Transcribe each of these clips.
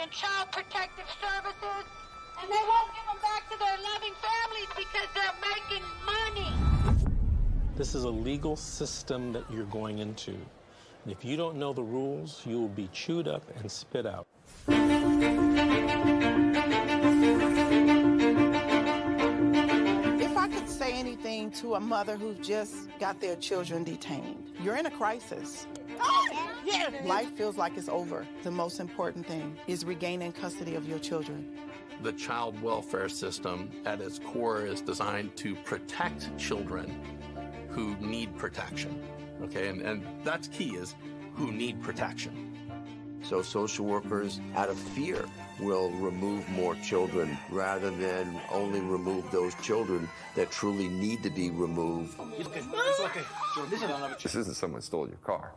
in child protective services, and they won't give them back to their loving families because they're making money. This is a legal system that you're going into. And if you don't know the rules, you will be chewed up and spit out. If I could say anything to a mother who just got their children detained, you're in a crisis. Life feels like it's over. The most important thing is regaining custody of your children. The child welfare system at its core is designed to protect children who need protection. Okay, and that's key, is who need protection. So social workers, out of fear, will remove more children rather than only remove those children that truly need to be removed. This isn't someone stole your car.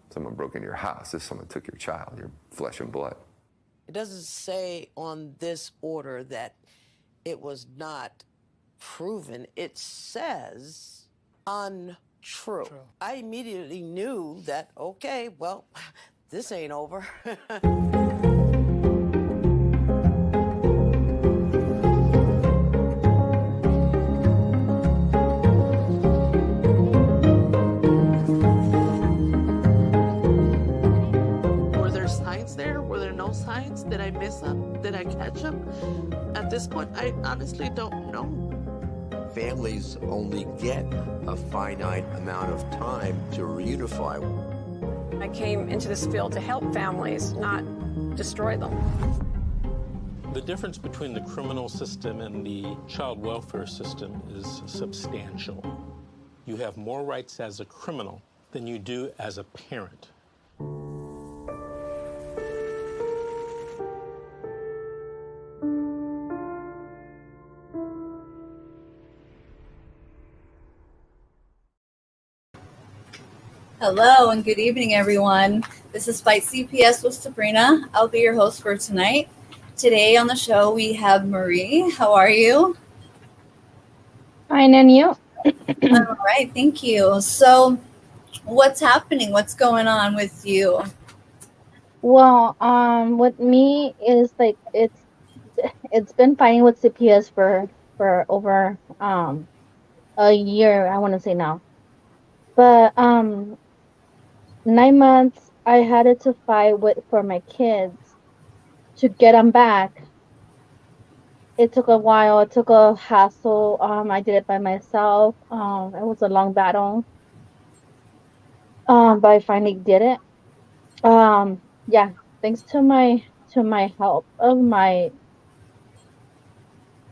Someone broke into your house. This is someone took your child, your flesh and blood. It doesn't say on this order that it was not proven. It says untrue. I immediately knew that, okay, well, this ain't over. Were there signs there? Were there no signs? Did I miss them? Did I catch them? At this point, I honestly don't know. Families only get a finite amount of time to reunify. I came into this field to help families, not destroy them. The difference between the criminal system and the child welfare system is substantial. You have more rights as a criminal than you do as a parent. Hello and good evening, everyone. This is Fight CPS with Sabrina. I'll be your host for tonight. Today on the show, we have Marie. How are you? Fine, and you? All right, thank you. So, what's happening? What's going on with you? Well, with me is like it's been fighting with CPS for over a year, I want to say now. But 9 months I had to fight for my kids to get them back. It took a while. It took a hassle. I did it by myself. It was a long battle. But I finally did it. Yeah, thanks to my help of my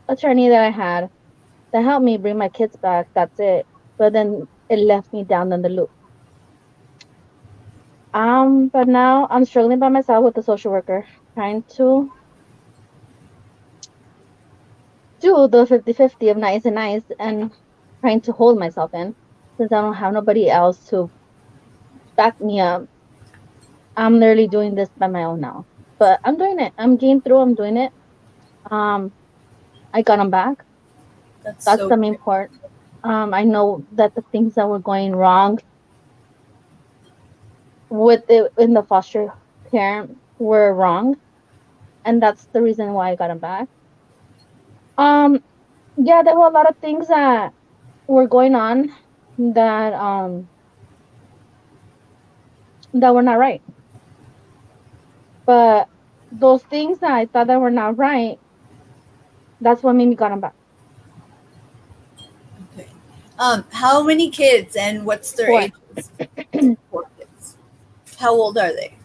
attorney that I had that helped me bring my kids back. That's it. But then it left me down in the loop. But now I'm struggling by myself with the social worker, trying to do the 50-50 of nice and nice and trying to hold myself in since I don't have nobody else to back me up. I'm literally doing this by my own now. But I'm doing it. I'm getting through. I'm doing it. I got them back. That's so the main part. I know that the things that were going wrong with it in the foster parent were wrong, and that's the reason why I got him back. Yeah, there were a lot of things that were going on that that were not right. But those things that I thought that were not right, that's what made me got him back. Okay. How many kids and what's their ages? 4 kids. How old are they?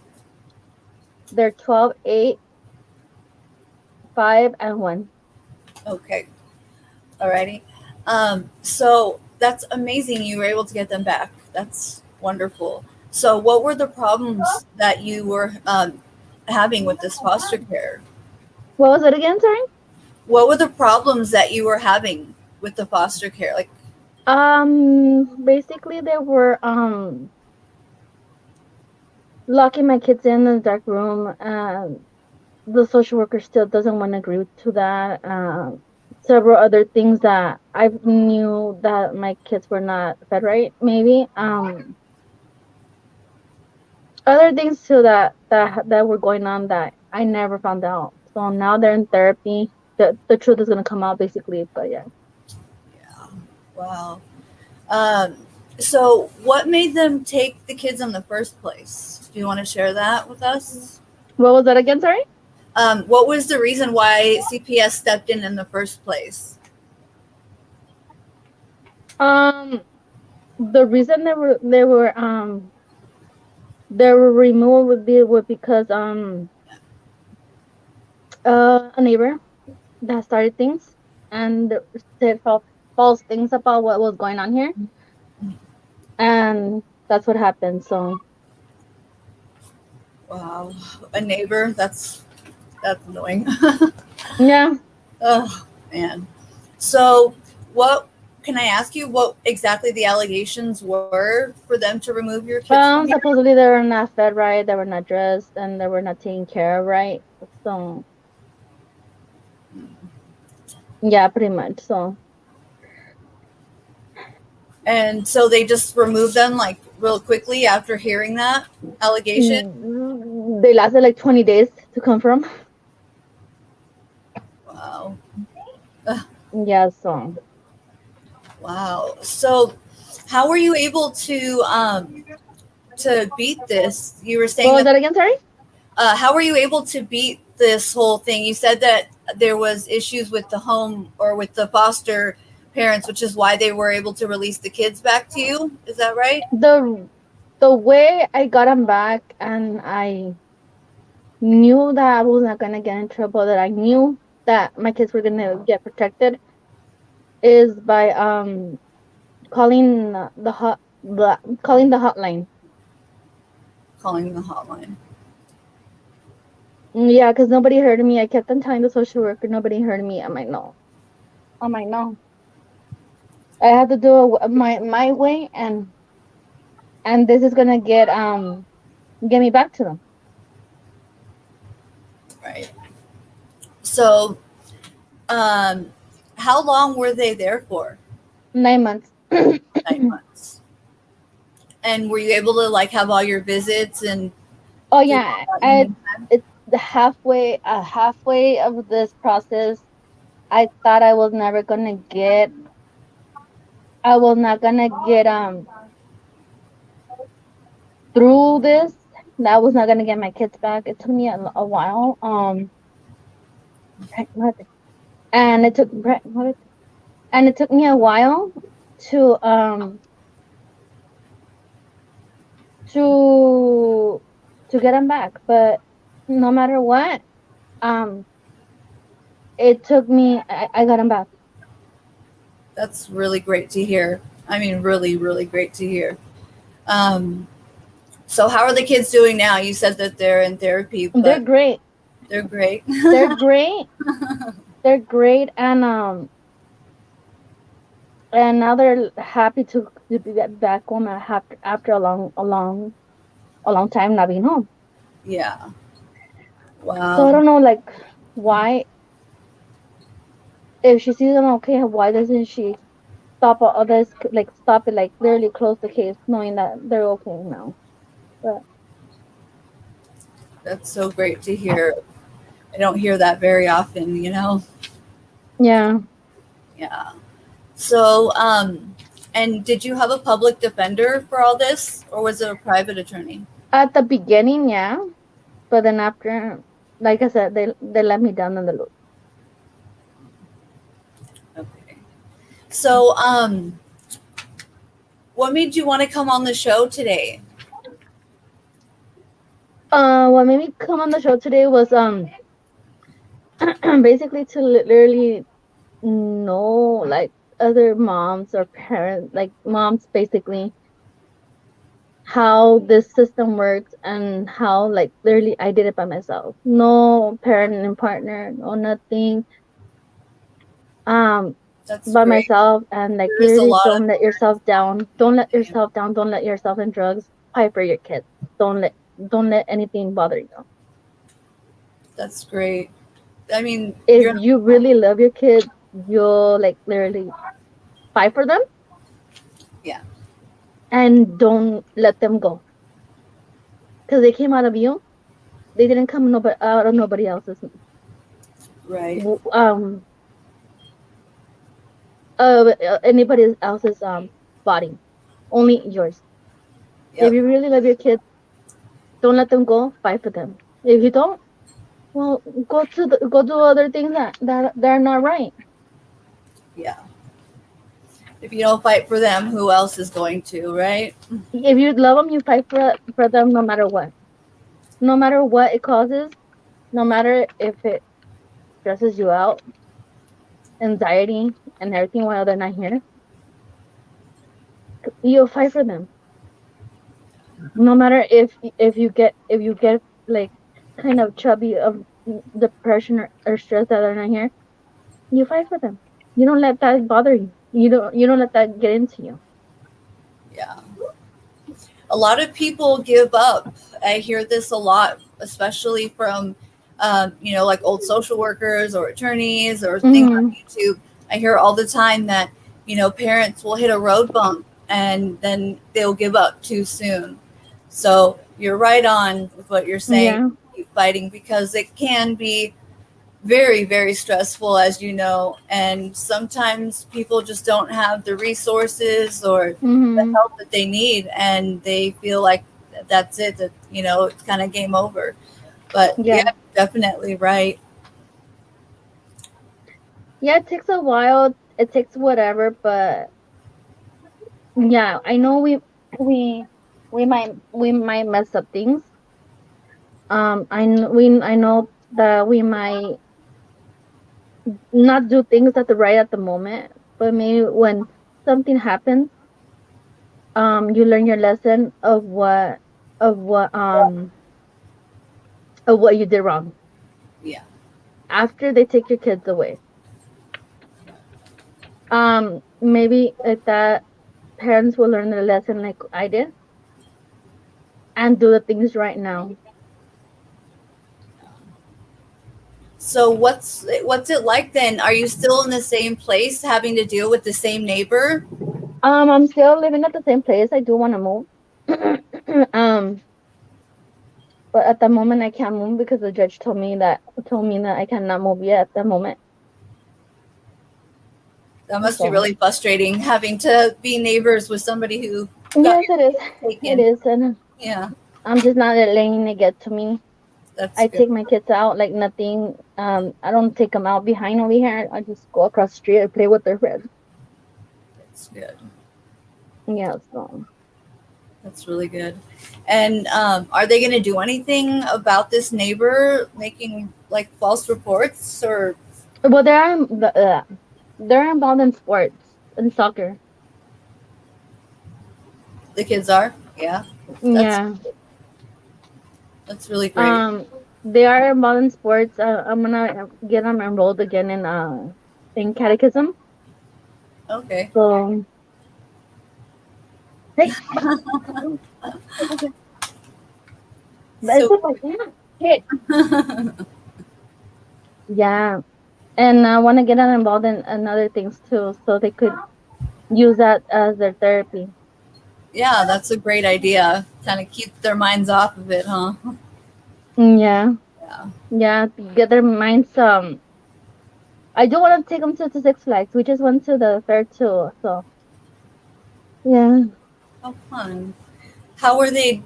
They're 12, 8, 5, and 1. Okay. Alrighty. So that's amazing. You were able to get them back. That's wonderful. So what were the problems that you were having with this foster care? What was it again, sorry? What were the problems that you were having with the foster care? Like, basically they were locking my kids in the dark room. The social worker still doesn't want to agree to that. Several other things that I knew that my kids were not fed right, maybe. Other things too that were going on that I never found out. So now they're in therapy. The truth is gonna come out basically, but yeah. Wow. So what made them take the kids in the first place? Do you want to share that with us? What was that again? Sorry. What was the reason why CPS stepped in the first place? The reason they were removed would because a neighbor that started things and said false things about what was going on here, and that's what happened. So Wow, a neighbor. That's annoying. yeah. Oh man. So what can I ask you? What exactly the allegations were for them to remove your kids from here? Supposedly they were not fed right, they were not dressed, and they were not taken care of right. So yeah, pretty much. So and so they just removed them like real quickly after hearing that allegation. they lasted like 20 days to confirm. Wow. Yeah. So Wow. So how were you able to beat this? You were saying what was that again? Sorry. How were you able to beat this whole thing? You said that there was issues with the home or with the foster parents, which is why they were able to release the kids back to you. Is that right? The way I got them back, and I knew that I was not gonna get in trouble, that I knew that my kids were gonna get protected, is by calling calling the hotline. Calling the hotline. Yeah, because nobody heard me. I kept on telling the social worker, nobody heard me. I'm like, no. I have to do it my way, and this is gonna get me back to them. Right. So, how long were they there for? 9 months. 9 months. And were you able to like have all your visits and? Oh yeah, it's the halfway of this process. I thought I was never gonna get. I was not gonna get through this. That I was not gonna get my kids back. It took me a while. And it took me a while to get them back. But no matter what, it took me. I got them back. That's really great to hear. I mean, really, really great to hear. So how are the kids doing now? You said that they're in therapy. But they're great. They're great. They're great. They're great, and now they're happy to be back home after a long time not being home. Yeah. Wow. So I don't know, like, why, if she sees them okay, why doesn't she stop all this, like stop it, like literally close the case, knowing that they're okay now? But that's so great to hear. I don't hear that very often, you know? Yeah. Yeah. So, and did you have a public defender for all this, or was it a private attorney? At the beginning, yeah. But then after, like I said, they let me down in the loop. Okay. So, what made you want to come on the show today? What made me come on the show today was basically to literally know, like, other moms or parents, like moms basically, how this system works, and how, like, literally I did it by myself. No parent and partner, no nothing. That's by great. myself, and like literally don't let yourself down. Don't let yourself down. Don't let yourself in drugs. Fight for your kids. Don't let anything bother you. That's great. I mean, if you really love your kids, you'll like literally fight for them. Yeah. And don't let them go, because they came out of you. They didn't come out of nobody else's Right. anybody else's body, only yours. Yep. If you really love your kids, don't let them go. Fight for them. If you don't, well, go do other things that are not right. Yeah. If you don't fight for them, who else is going to, right? If you love them, you fight for them no matter what. No matter what it causes, no matter if it stresses you out, anxiety and everything while they're not here, you'll fight for them. No matter if you get like kind of chubby of depression or stress that are not here, you fight for them. You don't let that bother you. You don't let that get into you. Yeah. A lot of people give up. I hear this a lot, especially from, like old social workers or attorneys or things on YouTube. I hear all the time that, parents will hit a road bump and then they'll give up too soon. So you're right on with what you're saying. Yeah. Keep fighting, because it can be very, very stressful, as you know, and sometimes people just don't have the resources or the help that they need, and they feel like that's it, that it's kind of game over. But yeah, definitely right. Yeah, it takes a while, it takes whatever, but yeah, I know we might mess up things. I know that we might not do things at the moment, but maybe when something happens, you learn your lesson of what um of what you did wrong. Yeah. After they take your kids away, maybe like that, parents will learn their lesson like I did, and do the things right now. So what's it like then? Are you still in the same place, having to deal with the same neighbor? I'm still living at the same place. I do want to move. But at the moment I can't move because the judge told me that I cannot move yet at the moment. That must be really frustrating, having to be neighbors with somebody who Yes, it is. taken. It is, and Yeah. I'm just not letting it get to me. That's I good. take my kids out like nothing. I don't take them out behind over here. I just go across the street and play with their friends. That's good. Yeah, so that's really good. And are they going to do anything about this neighbor making like false reports, or? Well, they're involved in sports and soccer. The kids are, yeah. That's really great. They are involved in sports. I'm gonna get them enrolled again in catechism. Okay. So. Hey. Yeah, and I want to get them involved in other things too, so they could use that as their therapy. Yeah, that's a great idea. Kind of keep their minds off of it, huh? Yeah. Yeah, get their minds. I do want to take them to Six Flags. We just went to the fair too, so. Yeah. How fun. How were they,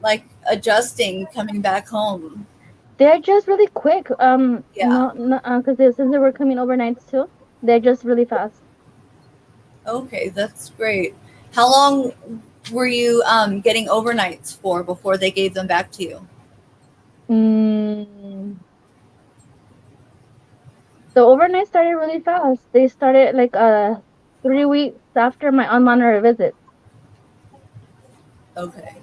like adjusting coming back home? They're just really quick. Yeah. Because since they were coming overnights too, they're just really fast. Okay, that's great. How long were you getting overnights for before they gave them back to you? The overnight started really fast. They started like 3 weeks after my unmonitored visit. Okay.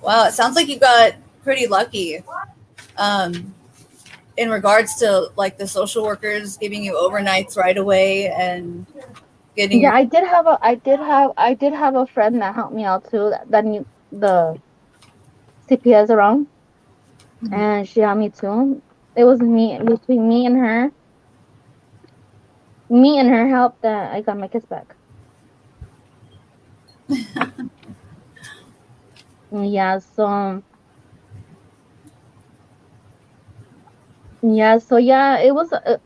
Wow, it sounds like you got pretty lucky. In regards to like the social workers giving you overnights right away and getting. Yeah, I did have a friend that helped me out too. That knew the CPS around, and she helped me too. It was between me and her. Me and her help that I got my kids back. Yeah, so Yeah, so yeah, it was it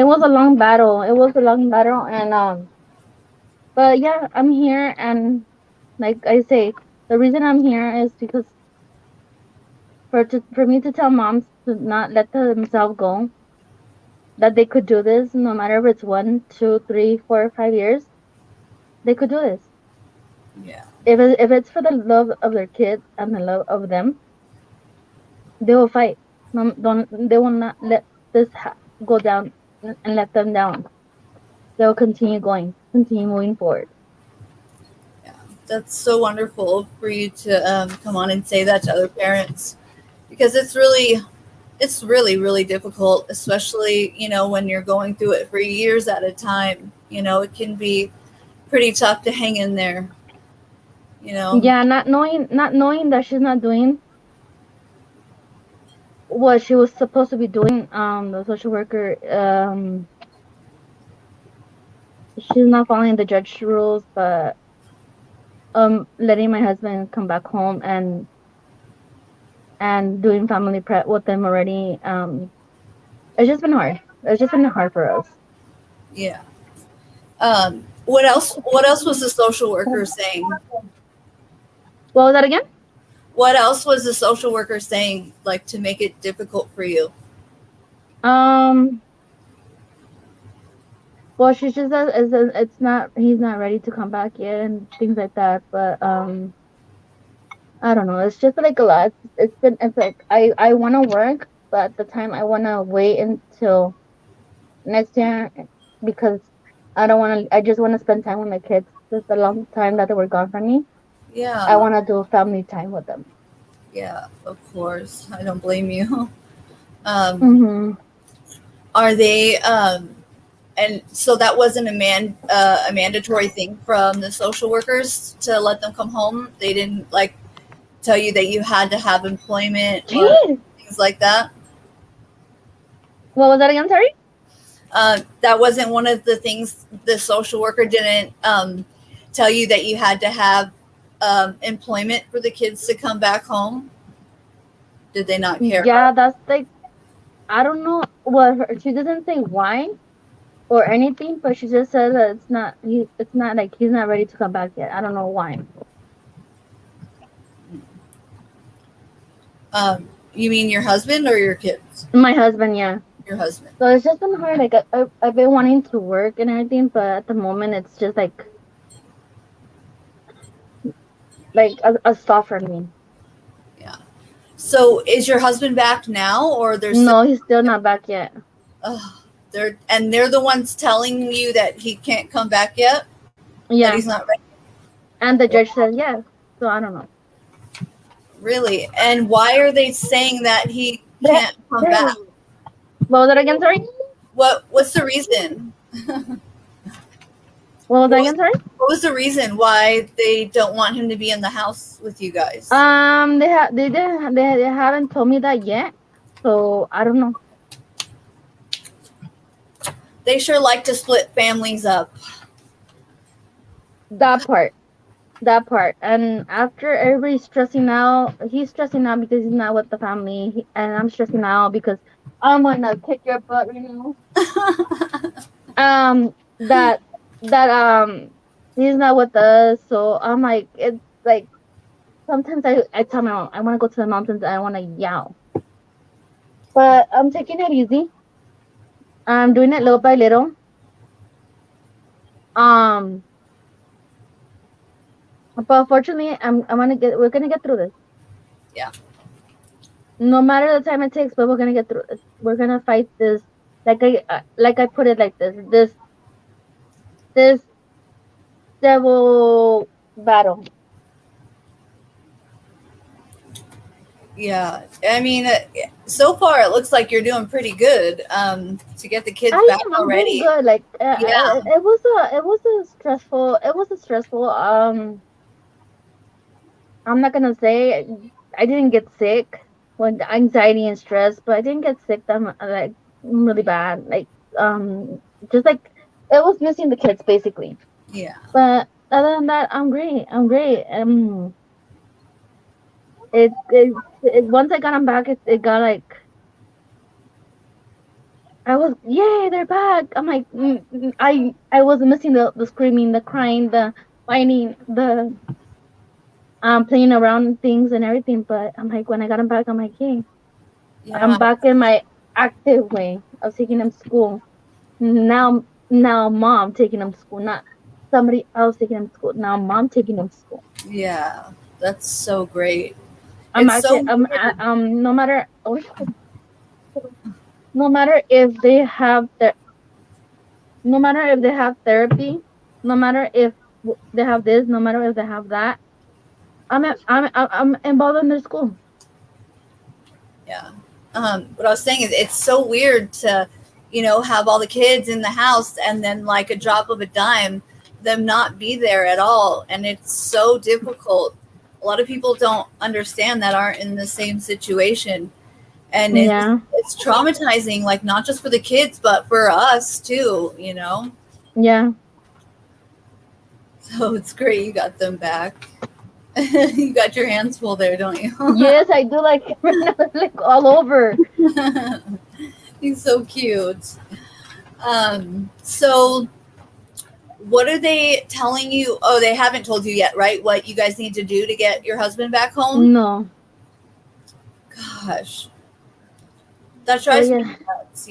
was a long battle. It was a long battle, and but yeah, I'm here, and like I say, the reason I'm here is because for me to tell moms to not let themselves go, that they could do this, no matter if it's 1, 2, 3, 4, 5 years, they could do this. Yeah. If it's for the love of their kids and the love of them, they will fight. No, don't they will not let this go down and let them down. They'll continue going, continue moving forward. That's so wonderful for you to come on and say that to other parents, because it's really really difficult, especially when you're going through it for years at a time. It can be pretty tough to hang in there. Yeah, not knowing that she's not doing what she was supposed to be doing. The social worker, she's not following the judge rules, but letting my husband come back home and doing family prep with them already. It's just been hard. It's just been hard for us. Yeah. What else was the social worker saying? What was that again? What else was the social worker saying, like, to make it difficult for you? Well, she just says it's not, he's not ready to come back yet and things like that. But I don't know. It's just like a lot. It's like I want to work, but at the time I want to wait until next year because I don't want to. I just want to spend time with my kids. It's a long time that they were gone from me. Yeah. I want to do family time with them. Yeah, of course. I don't blame you. Mm-hmm. Are they and so that wasn't a mandatory thing from the social workers to let them come home? They didn't like tell you that you had to have employment or things like that? What was that again? Sorry. That wasn't one of the things. The social worker didn't tell you that you had to have employment for the kids to come back home? Did they not care? Yeah, that's like, I don't know. Well, she doesn't say why or anything, but she just said that it's not like he's not ready to come back yet. I don't know why. You mean your husband or your kids? My husband, yeah. Your husband. So it's just been hard. Like I've been wanting to work and everything, but at the moment it's just like a stop for me. Yeah. So is your husband back now, or there's no? He's still not back yet. They're the ones telling you that he can't come back yet. Yeah. That he's not ready. And the judge says yes. So I don't know. Really? And why are they saying that he can't come back? What was that again? Sorry. What's the reason? What was that again? Sorry. What was the reason why they don't want him to be in the house with you guys? They haven't told me that yet, so I don't know. They sure like to split families up. That part. And after everybody's stressing out, he's stressing out because he's not with the family, and I'm stressing out because I'm gonna kick your butt right now. That he's not with us, so I'm like, it's like sometimes I tell my mom I want to go to the mountains and I want to yell, but I'm taking it easy. I'm doing it little by little. But fortunately, we're gonna get through this. Yeah. No matter the time it takes, but we're gonna get through it. We're gonna fight this. Like I put it like this devil battle. Yeah, I mean, so far it looks like you're doing pretty good to get the kids back already. I'm doing good. Like yeah, it was a stressful. I'm not gonna say I didn't get sick with anxiety and stress, but I didn't get sick that like really bad. Like just like it was missing the kids basically. Yeah. But other than that, I'm great. once I got them back, it got like I was, yay, they're back. I'm like, I was missing the screaming, the crying, the fighting, the playing around things and everything. But I'm like, when I got them back, I'm like, hey, I'm Yeah. back in my active way of taking them to school. Now mom taking them to school, not somebody else taking them to school. Now mom taking them to school. Yeah. That's so great. I'm It's so actually weird. no matter if they have no matter if they have therapy, no matter if they have this, no matter if they have that, I'm involved in their school. Yeah. What I was saying is it's so weird to, have all the kids in the house and then like a drop of a dime, them not be there at all. And it's so difficult. A lot of people don't understand that aren't in the same situation. And Yeah, it's traumatizing, like not just for the kids, but for us too. yeah. So it's great you got them back. You got your hands full there, don't you? Yes, I do like like all over. He's so cute. So what are they telling you? Oh, they haven't told you yet, right? What you guys need to do to get your husband back home? No. Gosh, that So drives me yeah,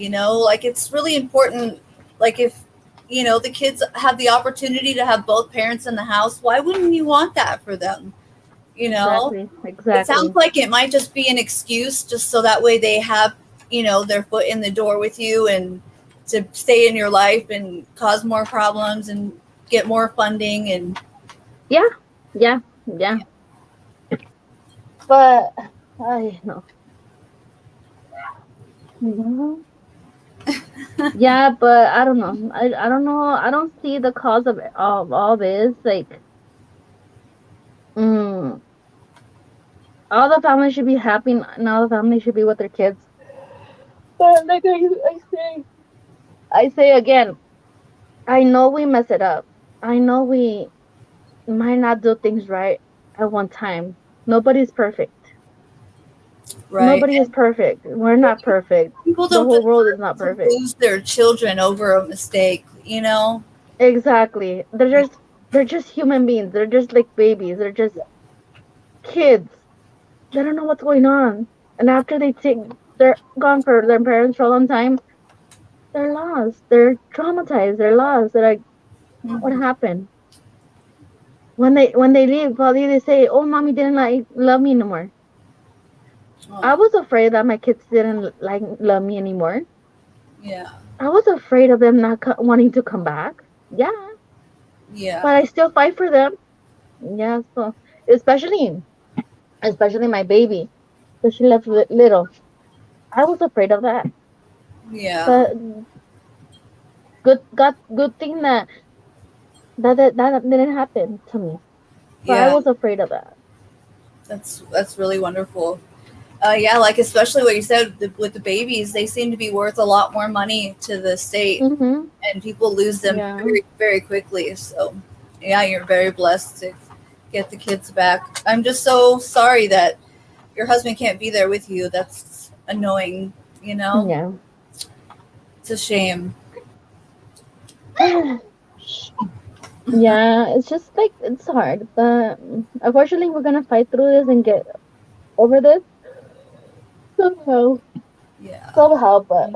nuts, like it's really important. Like if, the kids have the opportunity to have both parents in the house, why wouldn't you want that for them? exactly, It sounds exactly. like it might just be an excuse just so that way they have, their foot in the door with you and to stay in your life and cause more problems and get more funding and Yeah, yeah, yeah. But I know. Mhm. Yeah, but I don't know. I don't know. I don't see the cause of all this. Like, mm, all the families should be happy, and all the families should be with their kids. But like I say again, I know we mess it up. I know we might not do things right at one time. Nobody's perfect. right. Nobody is And perfect. We're not perfect. people The don't whole world is deserve not to perfect. lose their children over a mistake. Exactly. They're just human beings. They're just like babies. They're just kids. They don't know what's going on. And after they're gone for their parents for a long time, they're lost. They're traumatized. They're lost. They're like, what Mhm. happened? When they leave, probably they say, "Oh, mommy didn't like love me anymore." I Oh, was afraid that my kids didn't like love me anymore. yeah. I was afraid of them not wanting to come back. Yeah, Yeah. but I still fight for them. Yeah, so especially especially my baby, because she left little. I was afraid of that. Yeah. But good thing that didn't happen to me. But I Yeah. was afraid of that. That's really wonderful. Yeah, like especially what you said with the babies, they seem to be worth a lot more money to the state, Mhm. and people lose them Yeah. very, very quickly. So, yeah, you're very blessed to get the kids back. I'm just so sorry that your husband can't be there with you. That's annoying. Yeah. It's a shame. Yeah, it's just like it's hard, but unfortunately we're gonna fight through this and get over this somehow. Yeah. Somehow, but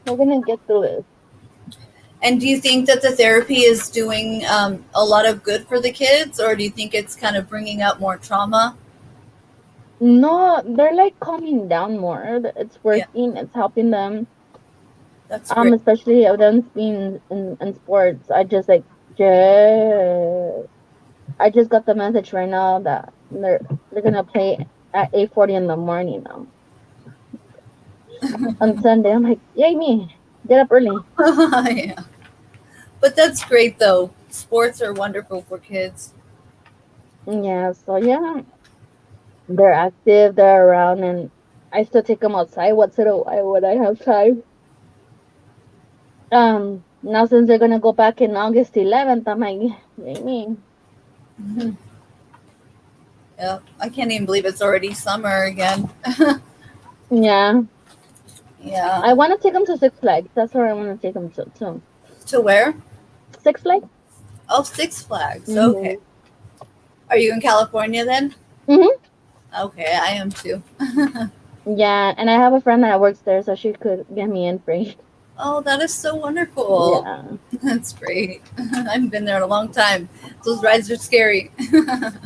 we're gonna get through this. And do you think that the therapy is doing a lot of good for the kids, or do you think it's kind of bringing up more trauma? No, they're like calming down more. It's Yeah, working. It's helping them. that's great. Especially of them being in sports. Just I just got the message right now that they're gonna play at 8:40 in the morning now on Sunday. I'm like, yay me, get up early. Yeah. But that's great though. Sports are wonderful for kids. Yeah, so yeah, they're active, they're around, and I still take them outside once in a while when I have time. Now since they're gonna go back in August 11th, I'm like, yay me. Mhm. Yep. I can't even believe it's already summer again. Yeah. Yeah. I want to take him to Six Flags. That's where I want to take him to. To where? Six Flags. Oh, Six Flags. Mm-hmm. Okay. Are you in California then? Mm-hmm. Okay, I am too. Yeah, and I have a friend that works there, so she could get me in free. Oh, that is so wonderful. Yeah. That's great. I haven't been there in a long time. Those rides are scary.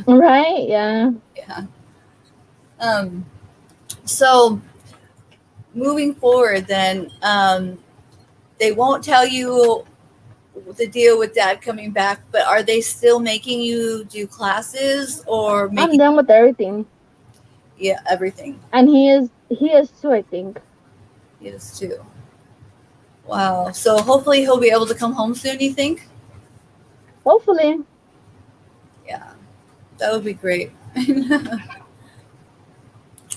Right? Yeah. Yeah. Um, so moving forward then, they won't tell you the deal with dad coming back, but are they still making you do classes or I'm making done with everything. everything? And he is too, I think. He is too. Wow. So hopefully he'll be able to come home soon, you think? Hopefully. Yeah. That would be great.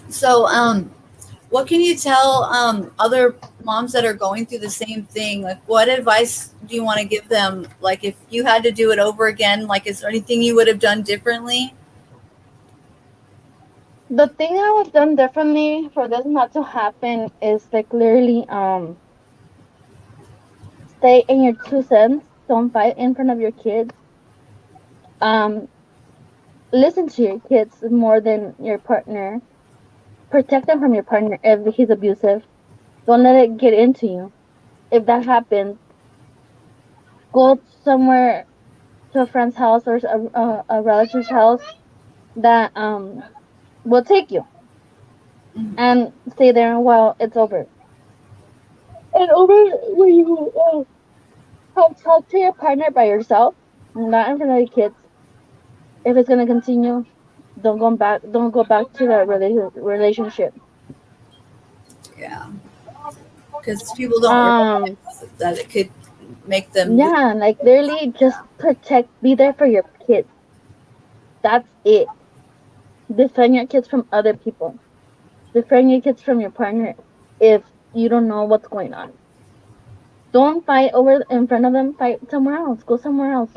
So, what can you tell other moms that are going through the same thing? Like, what advice do you want to give them? Like, if you had to do it over again, like, is there anything you would have done differently? The thing I would have done differently for this not to happen is like literally stay in your 2 cents. Don't fight in front of your kids. Listen to your kids more than your partner. Protect them from your partner if he's abusive. Don't let it get into you. If that happens, go somewhere to a friend's house or a relative's house that will take you and stay there while it's over. And over when you talk to your partner by yourself, not in front of your kids. If it's gonna continue, don't go back. Don't go back to that relationship. Yeah. Because people don't realize that it could make them. Yeah, like literally just protect. Be there for your kids. That's it. Defend your kids from other people. Defend your kids from your partner if you don't know what's going on. Don't fight over in front of them. Fight somewhere else. Go somewhere else.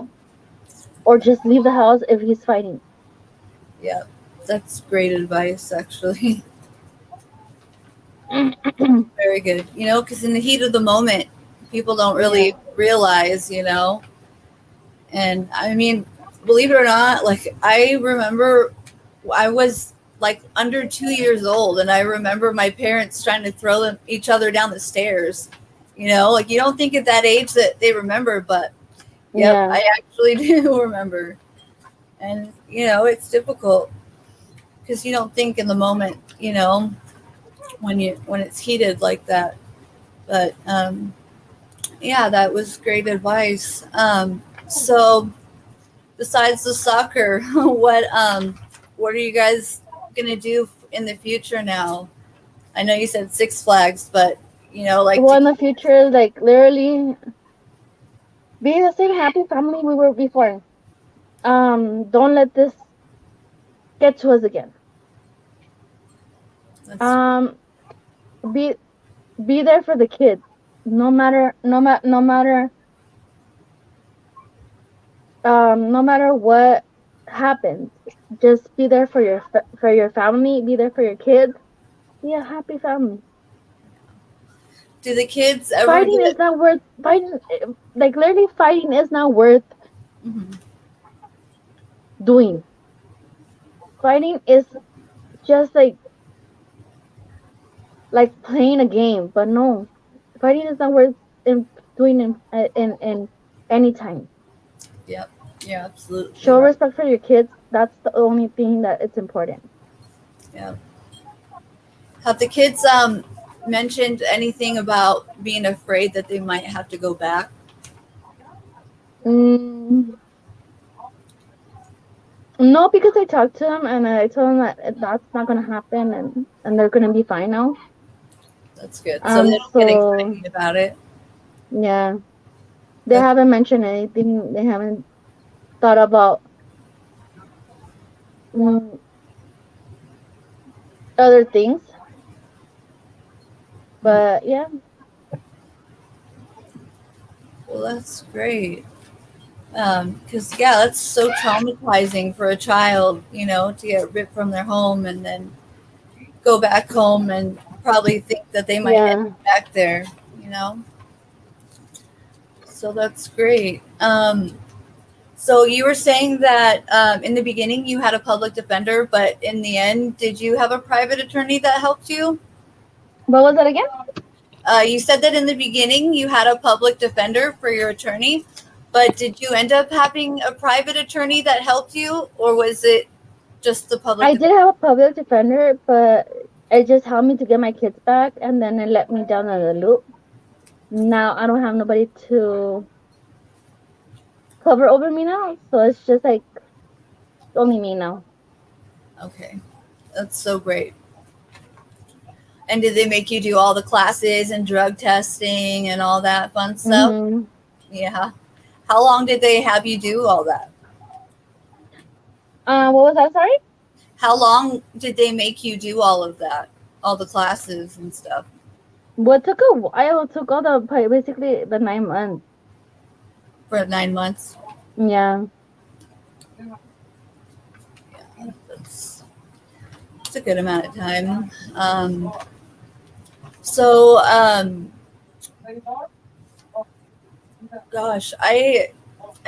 Or just leave the house if he's fighting. Yeah, that's great advice, actually. Very good. You know, because in the heat of the moment, people don't really realize, you know. And I mean, believe it or not, like, I remember I was like under 2 years old, and I remember my parents trying to throw each other down the stairs. You know, like, you don't think at that age that they remember, but yep, I actually do remember. And you know, it's difficult because you don't think in the moment, you know, when it's heated like that. But yeah, that was great advice. So besides the soccer, what are you guys gonna do in the future now? I know you said Six Flags, but you know, like, well, in the future, like literally be the same happy family we were before. Don't let this get to us again. Be there for the kids, no matter what happens. Just be there for your family. Be there for your kids. Be a happy family. Do the kids ever fighting is not worth fighting? Like literally, fighting is not worth doing. Fighting is just like playing a game, but no, fighting is not worth doing in any time. Yep. Yeah, absolutely. Show respect for your kids. That's the only thing that it's important. Yeah. Have the kids mentioned anything about being afraid that they might have to go back? No, because I talked to them and I told them that that's not gonna happen and they're gonna be fine now. That's good. So they don't get excited about it. Yeah. They haven't mentioned anything. They haven't thought about other things. But yeah. Well, that's great. Because yeah, that's so traumatizing for a child, to get ripped from their home and then go back home and probably think that they might end Yeah. up back there, you know. So that's great. So you were saying that in the beginning you had a public defender, but in the end, did you have a private attorney that helped you? What was that again? You said that in the beginning you had a public defender for your attorney, but did you end up having a private attorney that helped you, or was it just the public I defender? did have a public defender, but it just helped me to get my kids back, and then it let me down in the loop. Now I don't have nobody to cover over me now, so it's just like only me now. Okay, that's so great. And did they make you do all the classes and drug testing and all that fun stuff? Mm-hmm. Yeah. How long did they have you do all that? What was that? Sorry. How long did they make you do all of that? All the classes and stuff? What took a while? It took all the basically the 9 months. For 9 months? Yeah. That's a good amount of time. So, gosh, I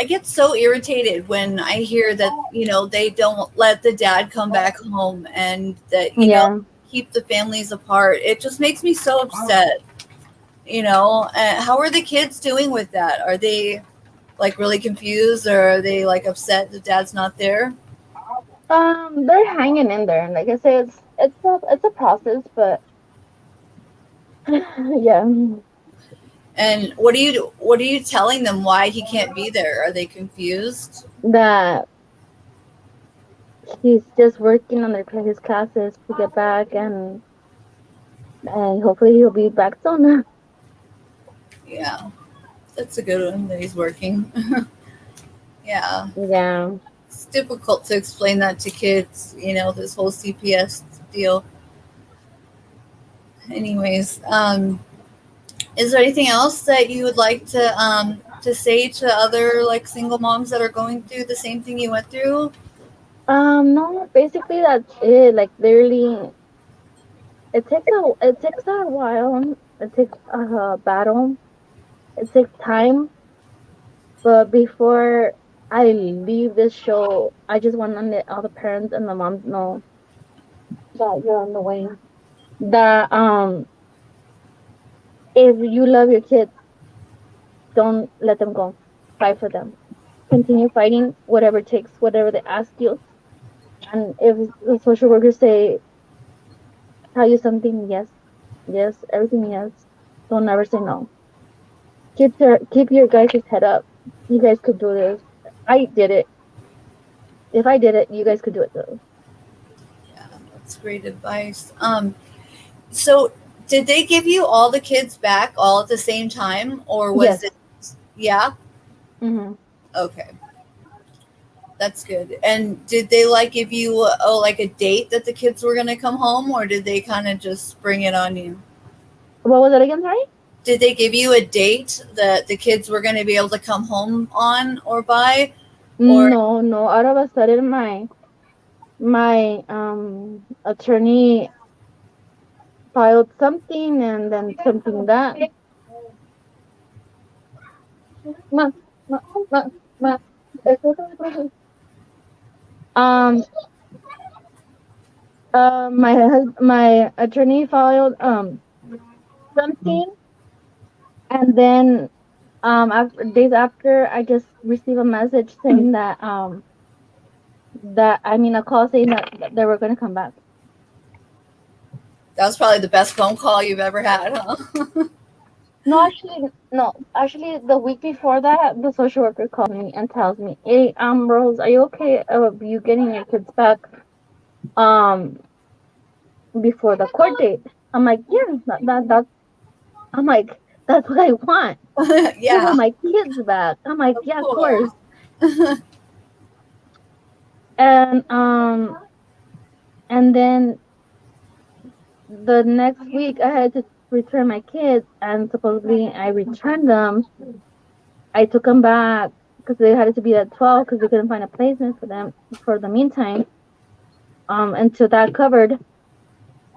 get so irritated when I hear that, they don't let the dad come back home and that, Yeah. keep the families apart. It just makes me so upset. How are the kids doing with that? Are they like really confused, or are they like upset the dad's not there? They're hanging in there, and like I say, it's a process, but yeah. And what are you telling them why he can't be there? Are they confused? That he's just working on his classes to get back, and hopefully he'll be back soon. Yeah, that's a good one that he's working. Yeah, Yeah. it's difficult to explain that to kids, this whole CPS deal. Anyways, is there anything else that you would like to say to other like single moms that are going through the same thing you went through? No, basically that's it. Like literally, it takes a while. It takes a battle. It takes time. But before I leave this show, I just want to let all the parents and the moms know that you're on the way. That if you love your kids, don't let them go. Fight for them. Continue fighting, whatever it takes, whatever they ask you. And if the social workers tell you something, yes, yes, everything yes. Don't never say no. Keep your guys' head up. You guys could do this. I did it. If I did it, you guys could do it too. Yeah, that's great advice. So did they give you all the kids back all at the same time, or was Yes. it? Yeah. Mm-hmm. Okay, that's good. And did they like give you like a date that the kids were gonna come home, or did they kind of just spring it on you? What was that again? Sorry. Did they give you a date that the kids were going to be able to come home on or by? Or No, no. Out of a sudden, my attorney filed something, and then something that. Ma, ma, ma, ma. Um. My attorney filed something, and then after days after, I just received a message saying that I mean a call saying that they were gonna come back. that was probably the best phone call you've ever had, huh? No, actually, the week before that, the social worker called me and tells me, "Hey, Rose, are you okay of you getting your kids back, um, before the court date?" I'm like, "Yeah, that." I'm like, "That's what I want. I Yeah, want my kids back." I'm like, of "Yeah, of course. course." And then the next week, I had to return my kids, and supposedly I returned them. I took them back. because they had to be at 12 because we couldn't find a placement for them for the meantime. Until that covered.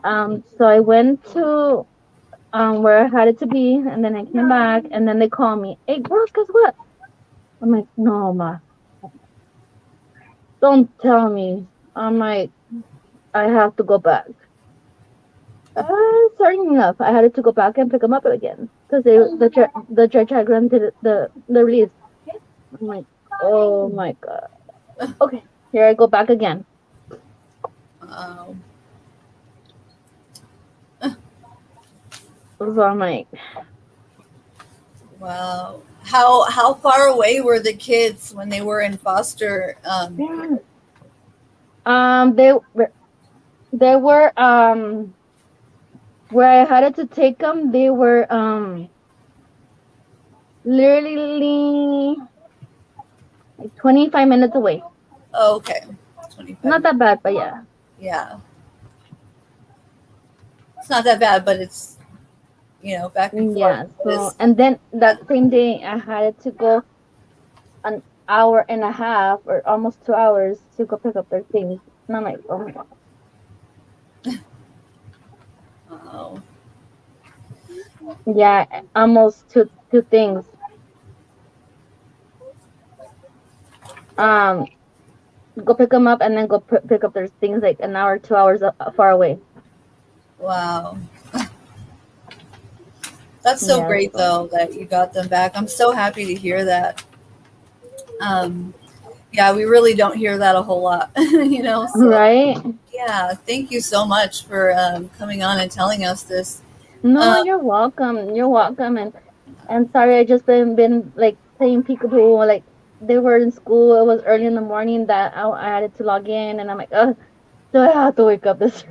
So I went to where I had it to be, and then I came back, and then they called me. Hey, girls, guess what? I'm like, no, ma, don't tell me. I'm like, I have to go back. Certain enough, I had to go back and pick them up again because the church had granted the release. I'm like, oh my god. Okay, here I go back again. So I'm like, wow. How far away were the kids when they were in foster? They were where I had to take them. They were literally like 25 minutes away. Oh, okay. 25. Not that bad, but yeah. Yeah. It's not that bad, but it's, back and forth. Yeah. So, and then that same day, I had to go an hour and a half or almost 2 hours to go pick up their things. And I'm like, oh my god. Oh. Yeah, almost two things. Go pick them up and then go pick up their things like an hour, 2 hours far away. Wow. That's so great though that you got them back. I'm so happy to hear that. Yeah, we really don't hear that a whole lot, So, right? Yeah, thank you so much for coming on and telling us this. No, you're welcome. You're welcome. And sorry, I just been like playing peekaboo. Like they were in school. It was early in the morning that I had to log in, and I'm like, so I have to wake up this.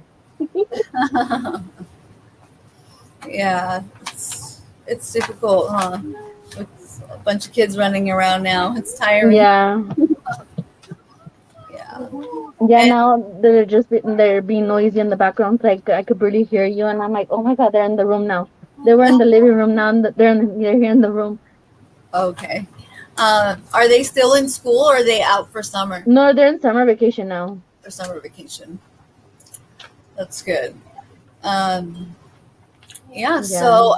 Yeah, it's difficult, huh? With a bunch of kids running around now, it's tiring. Yeah. Yeah, now they're being noisy in the background. Like I could barely hear you, and I'm like, oh my god, they're in the room now. They were in the living room now, and they're here in the room. Okay. Are they still in school or are they out for summer? No, they're in summer vacation now. For summer vacation. That's good. Yeah. So,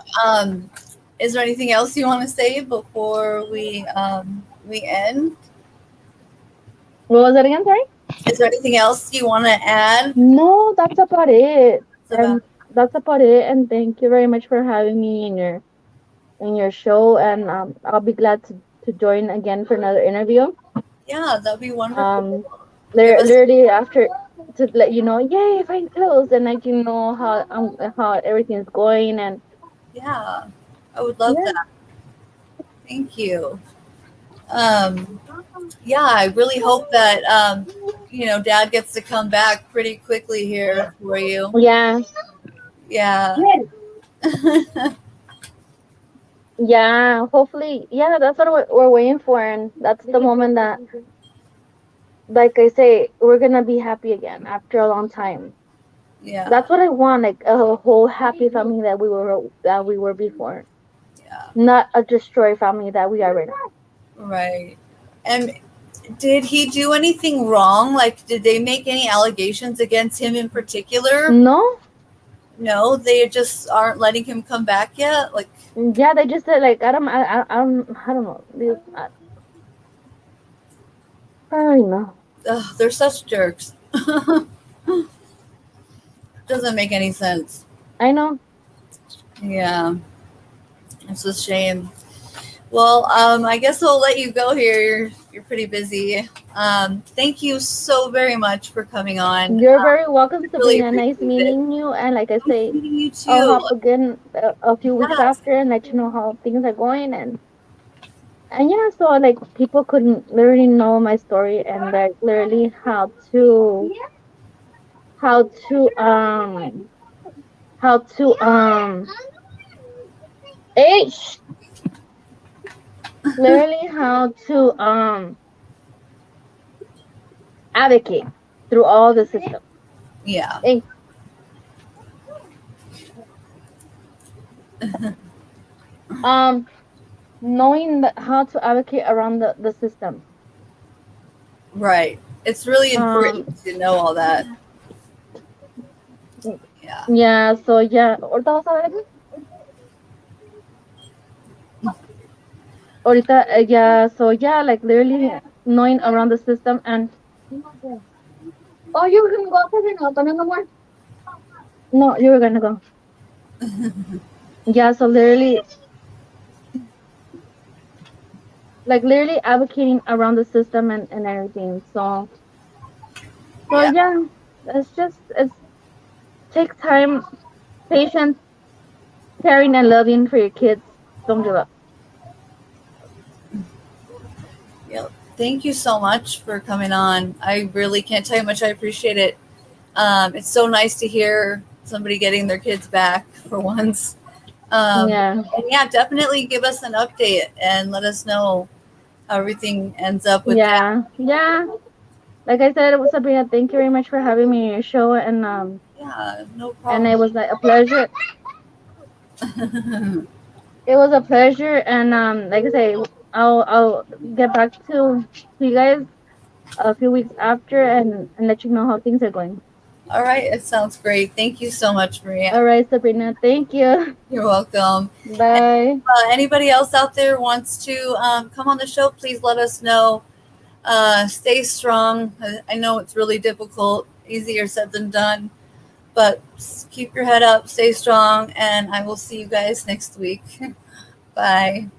is there anything else you want to say before we end? What was that again? Sorry. Is there anything else you want to add? No, that's about it. That's about it. And thank you very much for having me in your show. And I'll be glad to join again for another interview. Yeah, that'd be wonderful. Literally after to let you know, yay, find clothes, and let you know how everything's going. And yeah, I would love that. Thank you. Yeah, I really hope that Dad gets to come back pretty quickly here for you. Yeah. Yeah. Yeah, hopefully. Yeah, that's what we're waiting for, and that's the moment that, like I say, we're gonna be happy again after a long time. Yeah. That's what I want, like a whole happy family that we were before. Yeah. Not a destroyed family that we are right now. Right. And did he do anything wrong? Like, did they make any allegations against him in particular? No, they just aren't letting him come back yet. Like, yeah, they just said like I don't know. I don't know. They're such jerks. Doesn't make any sense. I know. Yeah, it's a shame. Well, I guess I'll let you go here. You're pretty busy. Thank you so very much for coming on. You're very welcome, Sabrina. Really nice meeting you. And like I say, you too. I'll hop again a few weeks after and let you know how things are going. And yeah, so like people couldn't literally know my story and like literally how to literally how to advocate through all the systems. Yeah. knowing how to advocate around the system. Right. It's really important to know all that. Yeah. Yeah. So yeah. Ahorita vas a ver aquí. Ahorita, yeah. So yeah, like literally knowing around the system and. Oh, you were gonna go outside no more? No, you were gonna go. Yeah. So literally, like literally advocating around the system and everything. So yeah, it's takes time, patience, caring and loving for your kids. Don't give up. Yep. Thank you so much for coming on. I really can't tell you how much I appreciate it. It's so nice to hear somebody getting their kids back for once. Yeah. And yeah, definitely give us an update and let us know how everything ends up with that. Yeah. Like I said, Sabrina, thank you very much for having me on your show, and yeah, no problem. And it was like a pleasure. It was a pleasure, and like I say, I'll get back to you guys a few weeks after and let you know how things are going. All right, it sounds great. Thank you so much, Maria. All right, Sabrina, thank you. You're welcome. Bye. And, anybody else out there wants to come on the show, please let us know. Stay strong. I know it's really difficult, easier said than done, but keep your head up, stay strong, and I will see you guys next week. Bye.